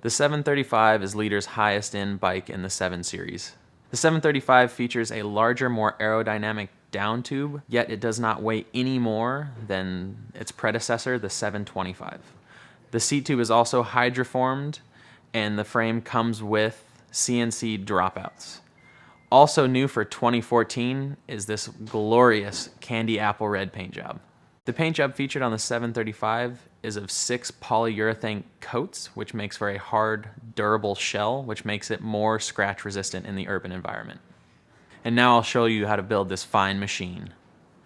The 735 is Leader's highest end bike in the 7 Series. The 735 features a larger, more aerodynamic down tube, yet it does not weigh any more than its predecessor, the 725. The seat tube is also hydroformed, and the frame comes with CNC dropouts. Also new for 2014 is this glorious candy apple red paint job. The paint job featured on the 735 is of 6 polyurethane coats, which makes for a hard, durable shell, which makes it more scratch resistant in the urban environment. And now I'll show you how to build this fine machine.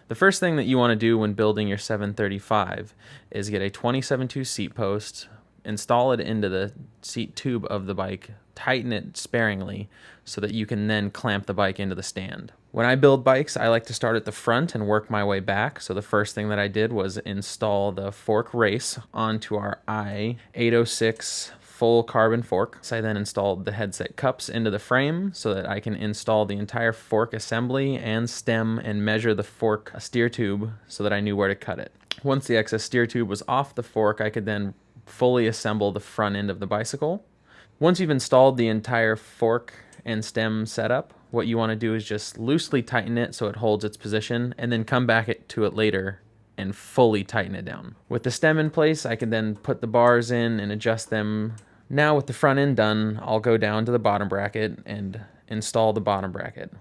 The first thing that you want to do when building your 735 is get a 27/2 seat post, install it into the seat tube of the bike, tighten it sparingly so that you can then clamp the bike into the stand. When I build bikes, I like to start at the front and work my way back. So the first thing that I did was install the fork race onto our i806 full carbon fork. So I then installed the headset cups into the frame so that I can install the entire fork assembly and stem and measure the fork steer tube so that I knew where to cut it. Once the excess steer tube was off the fork, I could then fully assemble the front end of the bicycle. Once you've installed the entire fork and stem setup, what you want to do is just loosely tighten it so it holds its position, and then come back to it later and fully tighten it down. With the stem in place, I can then put the bars in and adjust them. Now with the front end done, I'll go down to the bottom bracket and install the bottom bracket.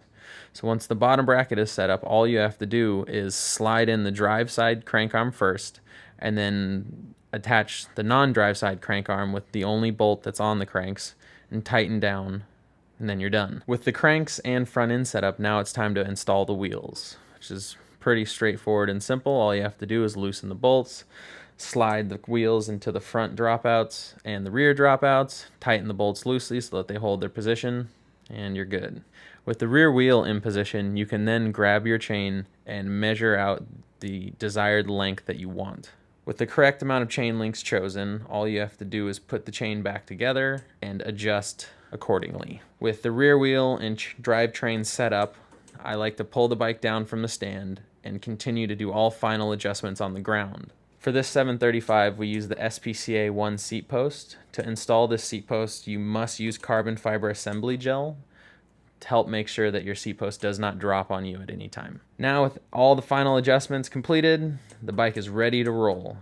So once the bottom bracket is set up, all you have to do is slide in the drive side crank arm first, and then attach the non-drive side crank arm with the only bolt that's on the cranks and tighten down, and then you're done. With the cranks and front end setup, now it's time to install the wheels, which is pretty straightforward and simple. All you have to do is loosen the bolts, slide the wheels into the front dropouts and the rear dropouts, tighten the bolts loosely so that they hold their position, and you're good. With the rear wheel in position, you can then grab your chain and measure out the desired length that you want. With the correct amount of chain links chosen, all you have to do is put the chain back together and adjust accordingly. With the rear wheel and drivetrain set up, I like to pull the bike down from the stand and continue to do all final adjustments on the ground. For this 735, we use the SPCA-1 seat post. To install this seat post, you must use carbon fiber assembly gel to help make sure that your seat post does not drop on you at any time. Now with all the final adjustments completed, the bike is ready to roll.